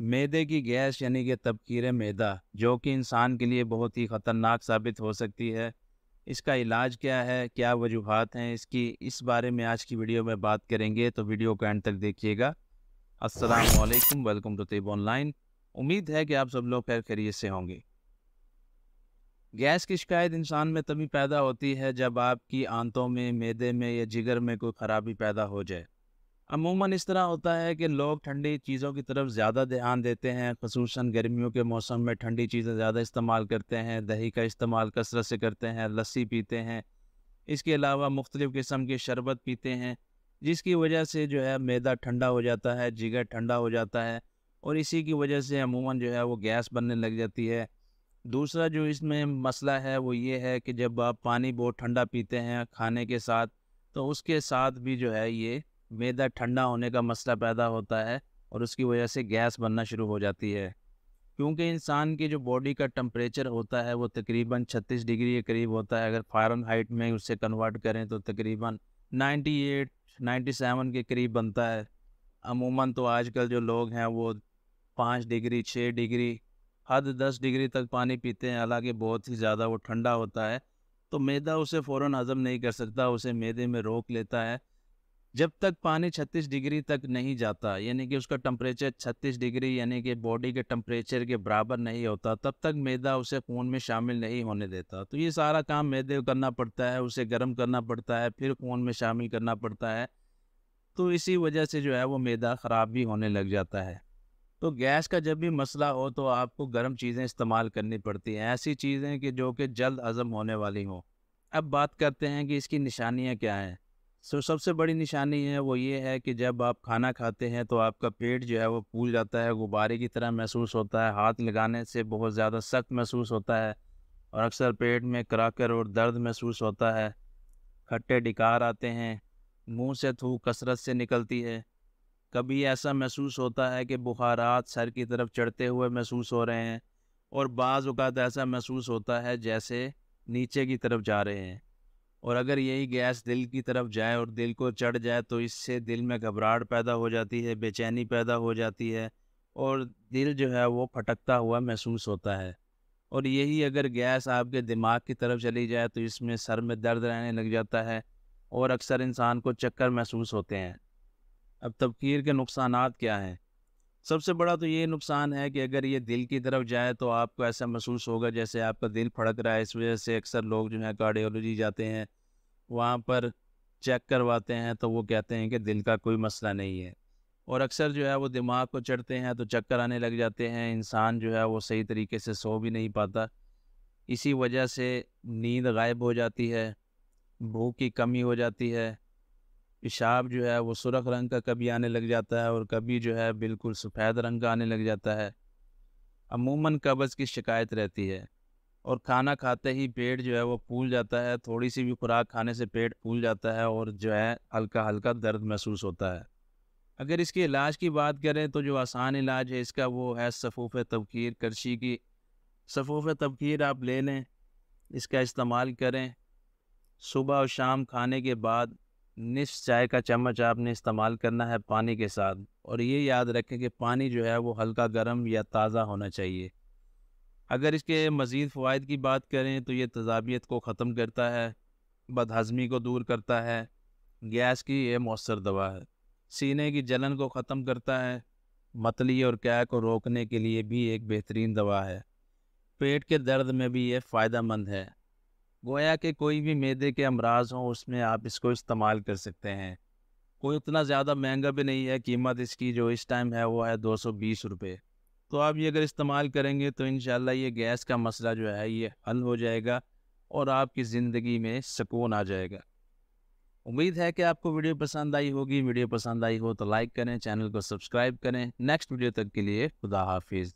मैदे की गैस यानी कि तबखीर मैदा जो कि इंसान के लिए बहुत ही ख़तरनाक साबित हो सकती है। इसका इलाज क्या है, क्या वजूहात हैं इसकी, इस बारे में आज की वीडियो में बात करेंगे, तो वीडियो को एंड तक देखिएगा। अस्सलाम वालेकुम, वेलकम टू तिब ऑनलाइन। उम्मीद है कि आप सब लोग खैर खैरियत से होंगे। गैस की शिकायत इंसान में तभी पैदा होती है जब आपकी आंतों में, मैदे में या जिगर में कोई ख़राबी पैदा हो जाए। अमूमन इस तरह होता है कि लोग ठंडी चीज़ों की तरफ ज़्यादा ध्यान देते हैं, ख़ुसूसन गर्मियों के मौसम में ठंडी चीज़ें ज़्यादा इस्तेमाल करते हैं, दही का इस्तेमाल कसरत से करते हैं, लस्सी पीते हैं। इसके अलावा मुख्तलिफ़ किस्म के शरबत पीते हैं, जिसकी वजह से जो है मैदा ठंडा हो जाता है, जिगर ठंडा हो जाता है और इसी की वजह से अमूमन जो है वो गैस बनने लग जाती है। दूसरा जो इसमें मसला है वो ये है कि जब आप पानी बहुत ठंडा पीते हैं खाने के साथ, तो उसके साथ भी जो है ये मैदा ठंडा होने का मसला पैदा होता है और उसकी वजह से गैस बनना शुरू हो जाती है। क्योंकि इंसान की जो बॉडी का टेम्परेचर होता है वो तकरीबन 36 डिग्री के करीब होता है। अगर फ़ारेनहाइट में उससे कन्वर्ट करें तो तकरीबन 98 97 के करीब बनता है। अमूमन तो आजकल जो लोग हैं वो 5 डिग्री 6 डिग्री हद 10 डिग्री तक पानी पीते हैं, हालांकि बहुत ही ज़्यादा वो ठंडा होता है। तो मैदा उसे फ़ौरन हज़म नहीं कर सकता, उसे मैदे में रोक लेता है। जब तक पानी 36 डिग्री तक नहीं जाता, यानी कि उसका टेम्परेचर 36 डिग्री यानी कि बॉडी के टेम्परेचर के बराबर नहीं होता, तब तक मैदा उसे खून में शामिल नहीं होने देता। तो ये सारा काम मैदे को करना पड़ता है, उसे गर्म करना पड़ता है, फिर खून में शामिल करना पड़ता है। तो इसी वजह से जो है वो मैदा ख़राब भी होने लग जाता है। तो गैस का जब भी मसला हो तो आपको गर्म चीज़ें इस्तेमाल करनी पड़ती हैं, ऐसी चीज़ें कि जो कि जल्द हज़म होने वाली हों। अब बात करते हैं कि इसकी निशानियाँ क्या हैं। सबसे बड़ी निशानी है वो ये है कि जब आप खाना खाते हैं तो आपका पेट जो है वो फूल जाता है, गुब्बारे की तरह महसूस होता है, हाथ लगाने से बहुत ज़्यादा सख्त महसूस होता है और अक्सर पेट में कराकर और दर्द महसूस होता है। खट्टे डिकार आते हैं, मुंह से थूक कसरत से निकलती है। कभी ऐसा महसूस होता है कि बुखारात सर की तरफ चढ़ते हुए महसूस हो रहे हैं और बाज़ औक़ात ऐसा महसूस होता है जैसे नीचे की तरफ जा रहे हैं। और अगर यही गैस दिल की तरफ जाए और दिल को चढ़ जाए तो इससे दिल में घबराहट पैदा हो जाती है, बेचैनी पैदा हो जाती है और दिल जो है वो फटकता हुआ महसूस होता है। और यही अगर गैस आपके दिमाग की तरफ चली जाए तो इसमें सर में दर्द रहने लग जाता है और अक्सर इंसान को चक्कर महसूस होते हैं। अब तबखीर के नुकसानात क्या हैं? सबसे बड़ा तो ये नुकसान है कि अगर ये दिल की तरफ जाए तो आपको ऐसा महसूस होगा जैसे आपका दिल फड़क रहा है। इस वजह से अक्सर लोग जो है कार्डियोलॉजी जाते हैं, वहाँ पर चेक करवाते हैं तो वो कहते हैं कि दिल का कोई मसला नहीं है। और अक्सर जो है वो दिमाग को चढ़ते हैं तो चक्कर आने लग जाते हैं, इंसान जो है वो सही तरीके से सो भी नहीं पाता। इसी वजह से नींद गायब हो जाती है, भूख की कमी हो जाती है, पेशाब जो है वो सुर्ख रंग का कभी आने लग जाता है और कभी जो है बिल्कुल सफ़ेद रंग का आने लग जाता है। अमूमन कब्ज़ की शिकायत रहती है और खाना खाते ही पेट जो है वो फूल जाता है, थोड़ी सी भी खुराक खाने से पेट फूल जाता है और जो है हल्का हल्का दर्द महसूस होता है। अगर इसके इलाज की बात करें तो जो आसान इलाज है इसका वो है सफ़ूफ़ तबखीर करशी की। सफ़ूफ़ तबखीर आप ले लें, इसका इस्तेमाल करें। सुबह और शाम खाने के बाद निस चाय का चम्मच आपने इस्तेमाल करना है पानी के साथ, और ये याद रखें कि पानी जो है वो हल्का गर्म या ताज़ा होना चाहिए। अगर इसके मज़ीद फ़वाइद की बात करें तो ये तेज़ाबियत को ख़त्म करता है, बदहज़मी को दूर करता है, गैस की ये मौसर दवा है, सीने की जलन को ख़त्म करता है, मतली और कैं को रोकने के लिए भी एक बेहतरीन दवा है, पेट के दर्द में भी ये फ़ायदेमंद है। गोया कि कोई भी मैदे के अमराज हों उसमें आप इसको इस्तेमाल कर सकते हैं। कोई उतना ज़्यादा महंगा भी नहीं है, कीमत इसकी जो इस टाइम है वो है 220 रुपये। तो आप ये अगर इस्तेमाल करेंगे तो इंशाल्लाह ये गैस का मसला जो है ये हल हो जाएगा और आपकी ज़िंदगी में सुकून आ जाएगा। उम्मीद है कि आपको वीडियो पसंद आई होगी। वीडियो पसंद आई हो तो लाइक करें, चैनल को सब्सक्राइब करें। नेक्स्ट वीडियो तक के लिए खुदा हाफिज़।